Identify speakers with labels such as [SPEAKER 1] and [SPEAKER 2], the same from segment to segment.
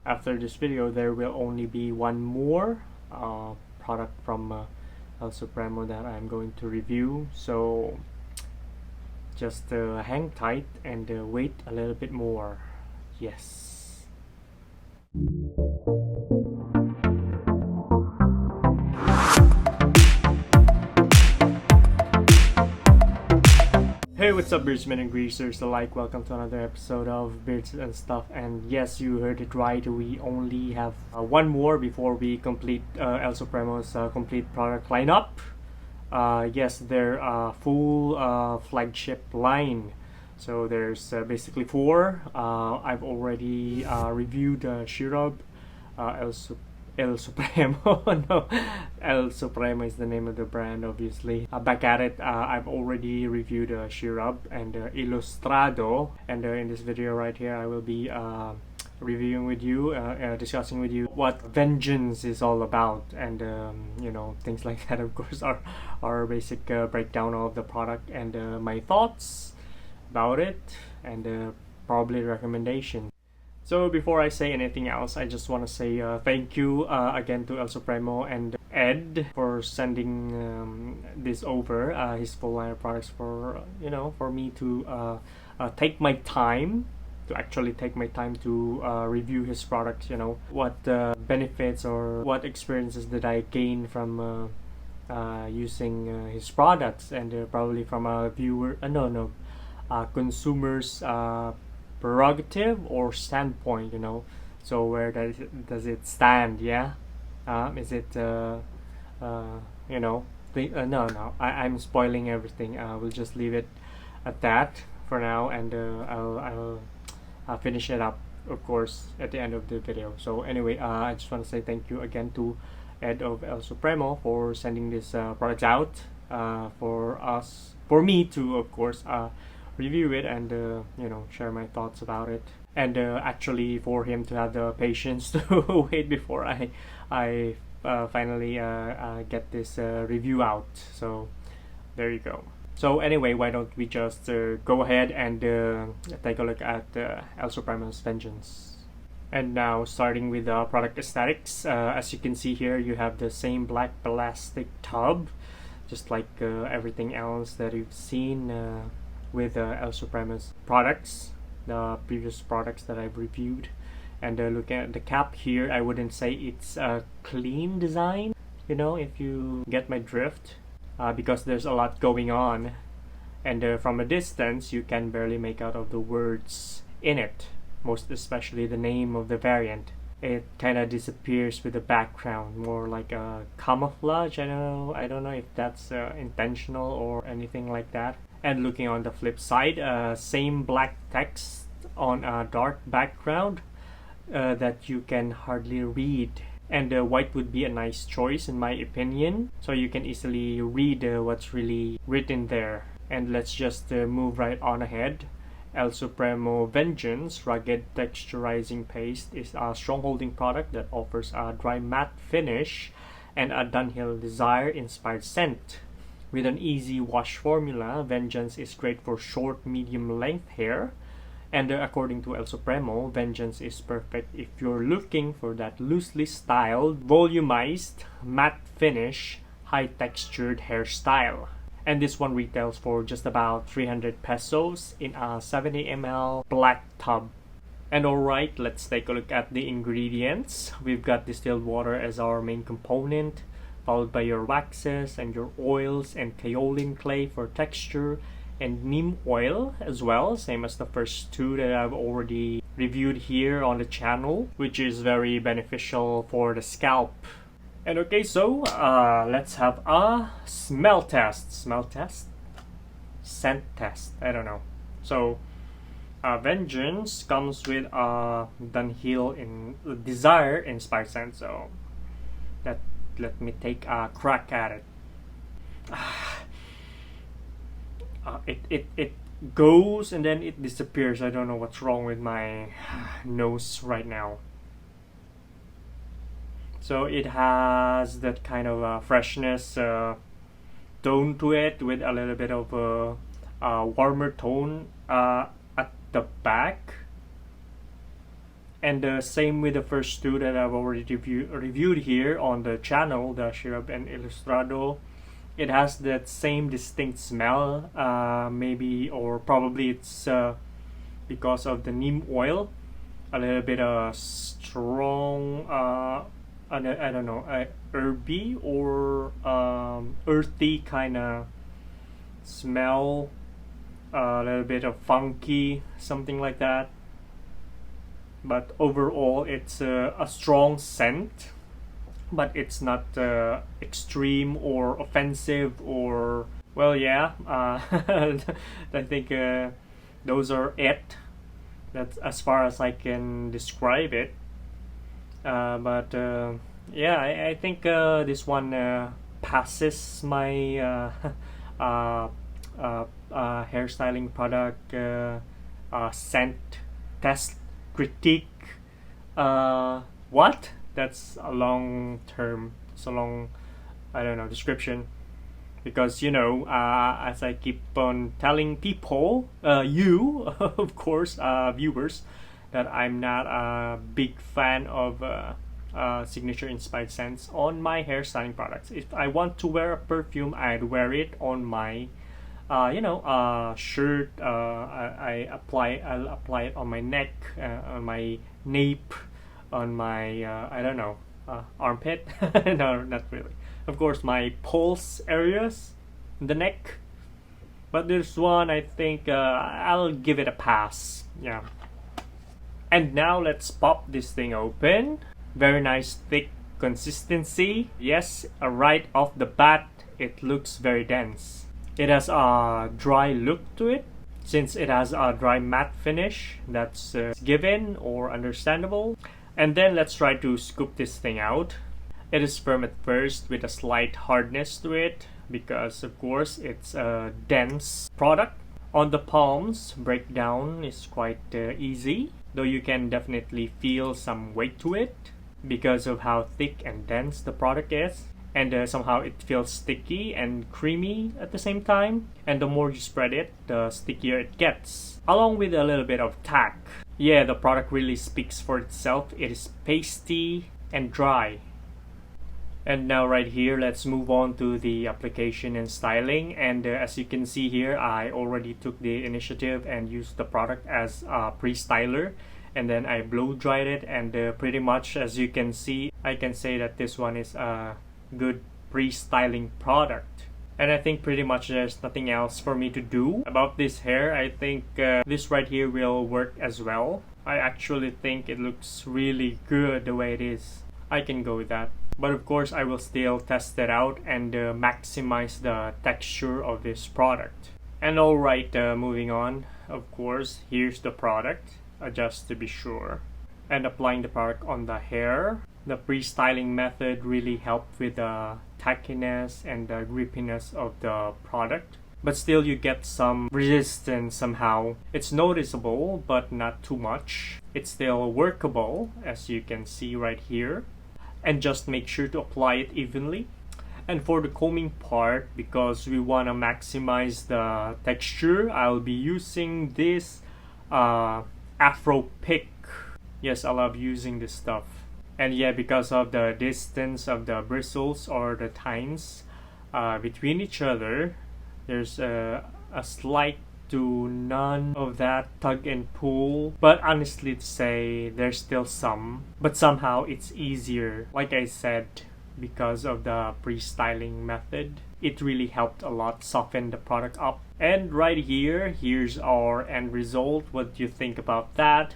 [SPEAKER 1] After this video, there will only be one more product from El Supremo that I'm going to review. So just hang tight and wait a little bit more. Yes. Hey, what's up, beardsmen and greasers alike? Welcome to another episode of Beards and Stuff. And yes, you heard it right. We only have one more before we complete El Supremo's complete product lineup. Yes, their full flagship line. So there's basically four. I've already reviewed Shirab, El Supremo. No, El Supremo is the name of the brand, obviously. Back at it, I've already reviewed Shirab and Ilustrado. And in this video right here, I will be reviewing with you, discussing with you what Vengeance is all about, and you know, things like that. Of course, our basic breakdown of the product and my thoughts about it, and probably recommendation. So before I say anything else, I just want to say thank you again to El Supremo and Ed for sending this over, his full line of products, for for me to take my time to actually take my time to review his products. What benefits or what experiences did I gain from using his products, and probably from a viewer, consumer's prerogative or standpoint. So where does it stand? Is it no, I'm spoiling everything. We'll just leave it at that for now, and I'll finish it up, of course, at the end of the video. So anyway, I just want to say thank you again to Ed of El Supremo for sending this product out for me to, of course, review it and share my thoughts about it, and actually for him to have the patience to wait before I finally get this review out. So there you go. So anyway, why don't we just go ahead and take a look at El Supremo's Vengeance. And now, starting with the product aesthetics, as you can see here, you have the same black plastic tub, just like everything else that you've seen with El Supremo's products, the previous products that I've reviewed. And looking at the cap here, I wouldn't say it's a clean design, if you get my drift, because there's a lot going on, and from a distance you can barely make out of the words in it, most especially the name of the variant. It kind of disappears with the background, more like a camouflage. I don't know if that's intentional or anything like that. And looking on the flip side, same black text on a dark background that you can hardly read. And white would be a nice choice in my opinion, so you can easily read what's really written there. And let's just move right on ahead. El Supremo Vengeance Rugged Texturizing Paste is a strong holding product that offers a dry matte finish and a Dunhill Desire inspired scent. With an easy wash formula, Vengeance is great for short, medium length hair. And according to El Supremo, Vengeance is perfect if you're looking for that loosely styled, volumized, matte finish, high textured hairstyle. And this one retails for just about 300 pesos in a 70 ml black tub. And alright, let's take a look at the ingredients. We've got distilled water as our main component, followed by your waxes and your oils and kaolin clay for texture, and neem oil as well, same as the first two that I've already reviewed here on the channel, which is very beneficial for the scalp. And okay, so let's have a smell test. Scent test, I don't know. So Vengeance comes with a Dunhill in Desire inspired scent, so let me take a crack at it. It goes and then it disappears. I don't know what's wrong with my nose right now. So it has that kind of freshness tone to it, with a little bit of a warmer tone at the back, And same with the first two that I've already reviewed here on the channel, the Syrup and Ilustrado. It has that same distinct smell, maybe or probably it's because of the neem oil, a little bit strong, I don't know, herby or earthy kind of smell, a little bit of funky, something like that. But overall, it's a strong scent, but it's not extreme or offensive or, well, yeah. I think those are it. That's as far as I can describe it. But yeah, I think this one passes my hairstyling product scent test critique. What? That's a long term. It's a long, I don't know, description. Because as I keep on telling people, you, of course, viewers, that I'm not a big fan of signature inspired scents on my hairstyling products. If I want to wear a perfume, I'd wear it on my shirt. I'll apply it on my neck, on my nape, on my I don't know, armpit. No, not really. Of course, my pulse areas, the neck. But this one, I think I'll give it a pass. Yeah. And now let's pop this thing open. Very nice thick consistency. Yes, right off the bat, it looks very dense. It has a dry look to it. Since it has a dry matte finish, that's given or understandable. And then let's try to scoop this thing out. It is firm at first with a slight hardness to it because of course it's a dense product. On the palms, breakdown is quite easy, though you can definitely feel some weight to it because of how thick and dense the product is. And somehow it feels sticky and creamy at the same time. And the more you spread it, the stickier it gets, along with a little bit of tack. Yeah, the product really speaks for itself. It is pasty and dry. And now right here, let's move on to the application and styling. And as you can see here, I already took the initiative and used the product as a pre-styler. And then I blow dried it, and pretty much as you can see, I can say that this one is a good pre-styling product. And I think pretty much there's nothing else for me to do about this hair. I think this right here will work as well. I actually think it looks really good the way it is. I can go with that. But of course I will still test it out and maximize the texture of this product. And alright, moving on. Of course, here's the product, just to be sure. And applying the product on the hair. The pre-styling method really helped with the tackiness and the grippiness of the product. But still you get some resistance somehow. It's noticeable, but not too much. It's still workable, as you can see right here. And just make sure to apply it evenly. And for the combing part, because we want to maximize the texture, I'll be using this Afro Pick. Yes, I love using this stuff. And yeah, because of the distance of the bristles or the tines between each other, there's a slight to none of that tug and pull. But honestly to say, there's still some. But somehow it's easier. Like I said, because of the pre-styling method, it really helped a lot soften the product up. And right here, here's our end result. What do you think about that?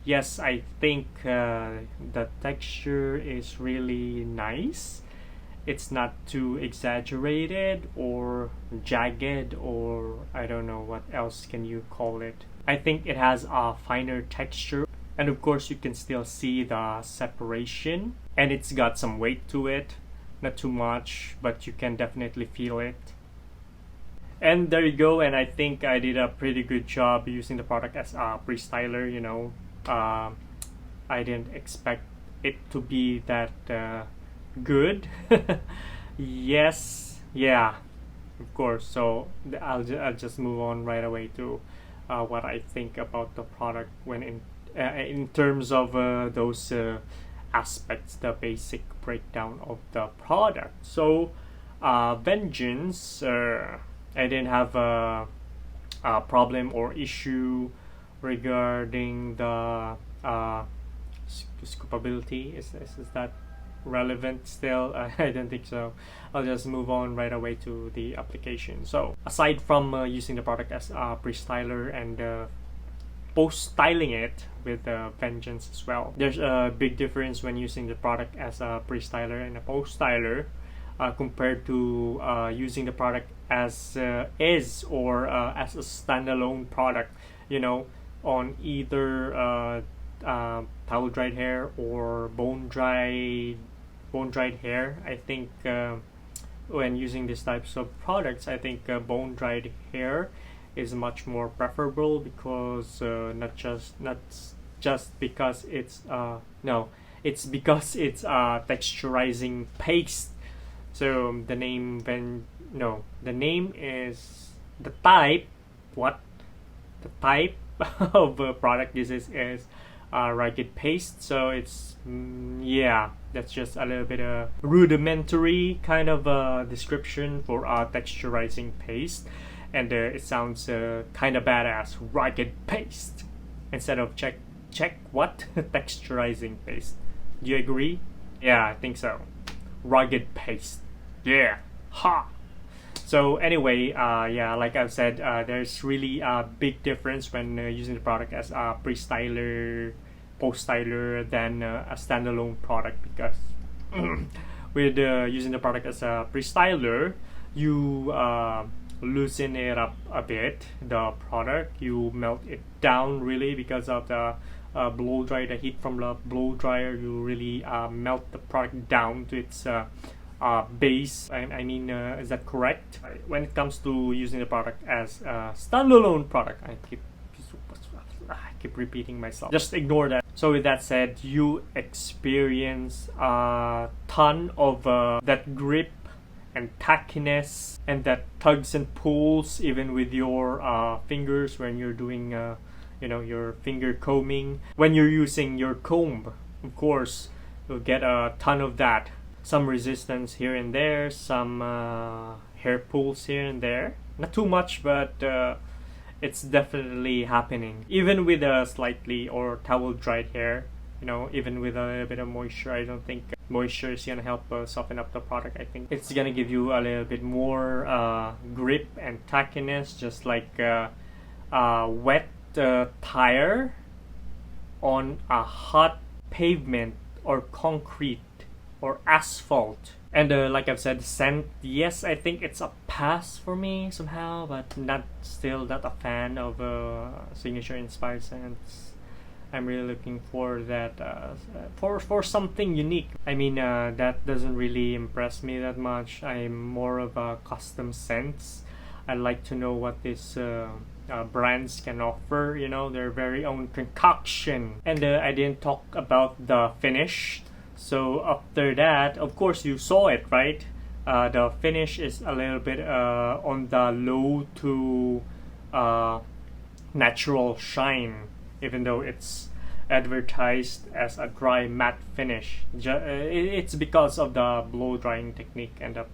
[SPEAKER 1] Yes, I think the texture is really nice. It's not too exaggerated or jagged, or I don't know what else can you call it. I think it has a finer texture, and of course you can still see the separation, and it's got some weight to it. Not too much, but you can definitely feel it. And there you go, and I think I did a pretty good job using the product as a pre-styler, you know. I didn't expect it to be that good. Yes, yeah, of course. So I'll just move on right away to what I think about the product when in terms of those aspects, the basic breakdown of the product. So Vengeance, I didn't have a problem or issue regarding the scoopability. Is that relevant still? I don't think so. I'll just move on right away to the application. So aside from using the product as a pre-styler and post-styling it with Vengeance as well, there's a big difference when using the product as a pre-styler and a post-styler compared to using the product as is or as a standalone product, you know, on either towel dried hair or bone dried hair. I think when using these types of products, I think bone dried hair is much more preferable because not just because it's no, it's because it's texturizing paste. So the name the name is the type. What the type of product this is rugged paste. So it's yeah, that's just a little bit rudimentary kind of description for texturizing paste, and it sounds kind of badass. Rugged paste instead of check what texturizing paste. Do you agree? Yeah, I think so. Rugged paste. Yeah, ha. So anyway, yeah, like I've said, there's really a big difference when using the product as a pre-styler, post-styler than a standalone product, because with using the product as a pre-styler, you loosen it up a bit, the product, you melt it down really because of the blow dry, the heat from the blow dryer. You really melt the product down to its base. I mean, is that correct? When it comes to using the product as a standalone product, I keep repeating myself. Just ignore that. So with that said, you experience a ton of that grip and tackiness and that tugs and pulls even with your fingers when you're doing you know, your finger combing. When you're using your comb, of course, you'll get a ton of that. Some resistance here and there, some hair pulls here and there. Not too much, but it's definitely happening. Even with a slightly or towel dried hair, you know, even with a little bit of moisture, I don't think moisture is gonna help soften up the product. I think it's gonna give you a little bit more grip and tackiness, just like wet tire on a hot pavement or concrete or asphalt. And like I've said, scent, yes, I think it's a pass for me somehow, but still not a fan of signature inspired scents. I'm really looking for that for something unique. I mean, that doesn't really impress me that much. I'm more of a custom scents. I like to know what this brands can offer, you know, their very own concoction. And I didn't talk about the finish. So after that, of course, you saw it, right? The finish is a little bit on the low to natural shine, even though it's advertised as a dry matte finish. It's because of the blow drying technique and the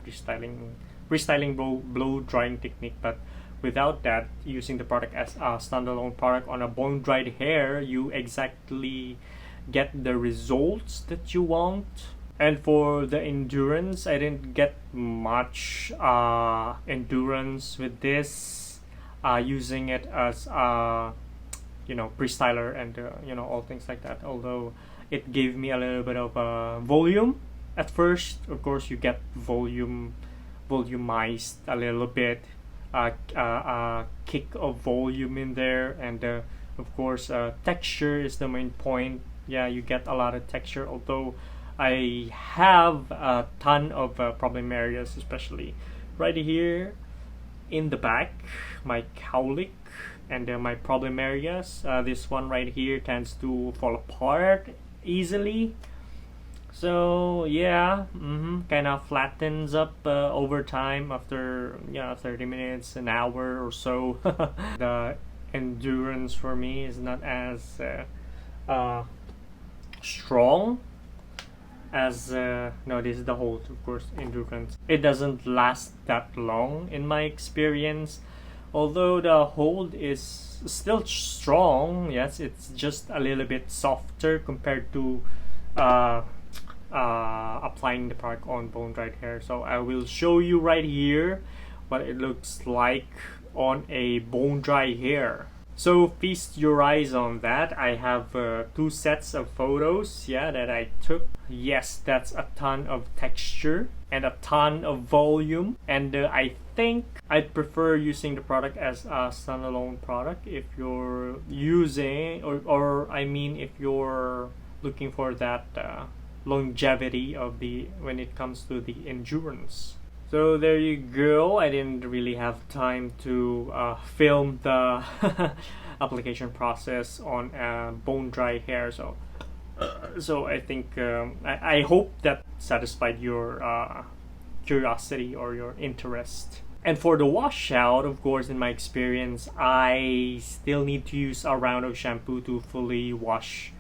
[SPEAKER 1] freestyling blow drying technique. But without that, using the product as a standalone product on a bone dried hair, you exactly get the results that you want. And for the endurance, I didn't get much endurance with this, using it as you know, pre-styler and you know, all things like that. Although it gave me a little bit of volume at first. Of course, you get volumized a little bit, kick of volume in there, and of course texture is the main point. Yeah, you get a lot of texture, although I have a ton of problem areas, especially right here in the back, my cowlick and my problem areas. This one right here tends to fall apart easily. So yeah, kind of flattens up over time after 30 minutes, an hour or so. The endurance for me is not as uh, strong as no, this is the hold, of course. Endurance, it doesn't last that long in my experience, although the hold is still strong. Yes, it's just a little bit softer compared to uh, applying the product on bone dried hair. So I will show you right here what it looks like on a bone dry hair. So feast your eyes on that. I have 2 sets of photos, yeah, that I took. Yes, that's a ton of texture and a ton of volume. And I think I'd prefer using the product as a standalone product if you're using, or I mean, if you're looking for that longevity of the when it comes to the endurance. So there you go. I didn't really have time to film the application process on bone dry hair. So I think I hope that satisfied your curiosity or your interest. And for the washout, of course, in my experience, I still need to use a round of shampoo to fully wash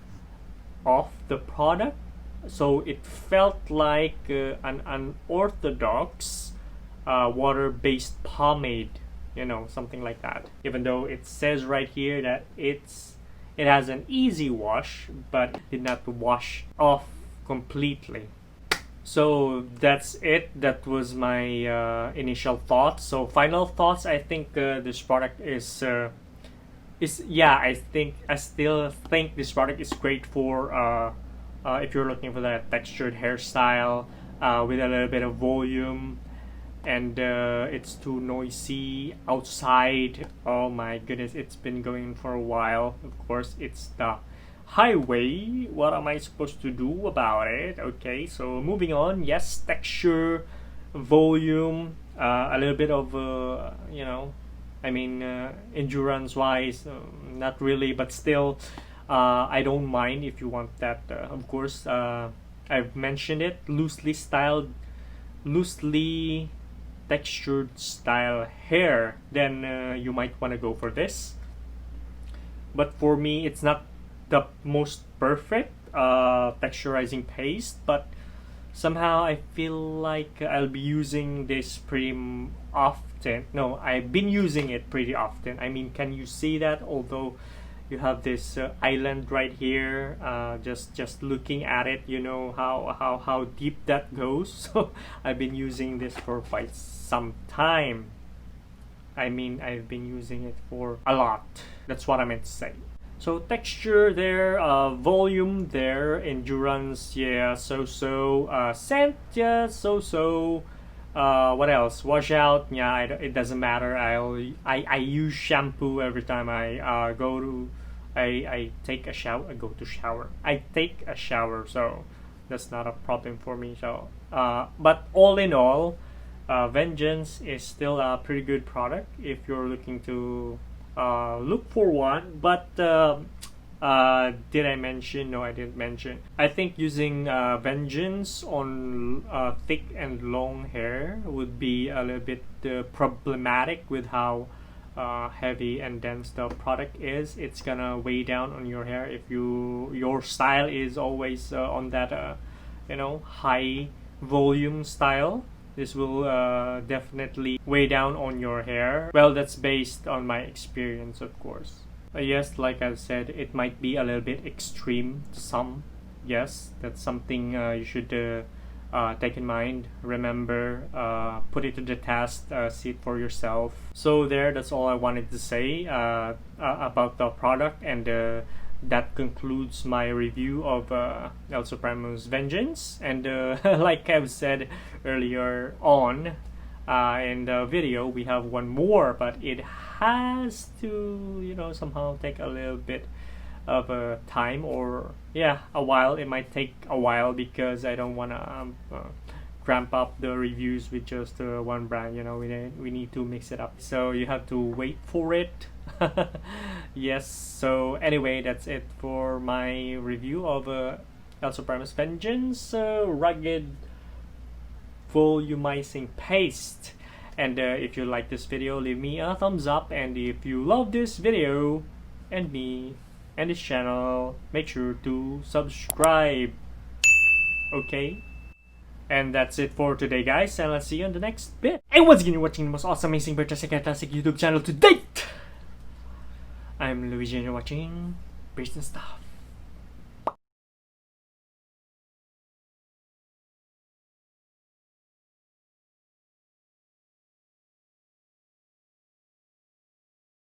[SPEAKER 1] off the product. So it felt like an unorthodox water-based pomade, something like that. Even though it says right here that it has an easy wash, but did not wash off completely. So that's it. That was my initial thoughts. So final thoughts. I think this product is yeah. I still think this product is great for if you're looking for that textured hairstyle with a little bit of volume, and it's too noisy outside. Oh my goodness, it's been going for a while. Of course, it's the highway. What am I supposed to do about it? Okay, so moving on. Yes, texture, volume, a little bit of endurance wise, not really, but still. I don't mind if you want that. Of course, I've mentioned it. Loosely textured style hair, then you might want to go for this. But for me, it's not the most perfect texturizing paste, but somehow I feel like I'll be using this pretty often. No, I've been using it pretty often. I mean, can you see that? Although you have this island right here, just looking at it, you know how deep that goes. So I've been using this for quite some time. I mean, I've been using it for a lot. That's what I meant to say. So texture there, volume there, endurance, yeah, scent, yeah, what else? Washout, yeah, it doesn't matter. I use shampoo every time I go to I take a shower. I take a shower, so that's not a problem for me. So but all in all, Vengeance is still a pretty good product if you're looking to look for one. But did I mention? No, I didn't mention. I think using Vengeance on thick and long hair would be a little bit problematic with how heavy and dense the product is. It's gonna weigh down on your hair if your style is always on that high volume style. This will definitely weigh down on your hair. Well, that's based on my experience, of course. Yes, like I've said, it might be a little bit extreme to some. Yes, that's something you should take in mind. Remember, put it to the test, see it for yourself. So that's all I wanted to say about the product, and that concludes my review of El Supremo's Vengeance. And like I've said earlier on in the video, we have one more, but it has to somehow take a little bit of a time, or a while. It might take a while because I don't want to cramp up the reviews with just one brand. We need to mix it up, so you have to wait for it. Yes, so anyway, that's it for my review of El Supremo's Vengeance rugged volumizing paste. And if you like this video, leave me a thumbs up, and if you love this video and me, and this channel, make sure to subscribe. Okay? And that's it for today, guys, and let's see you on the next bit. And once again, you're watching the most awesome, amazing, fantastic, fantastic YouTube channel to date. I'm Luigi and you're watching Based and Stuff.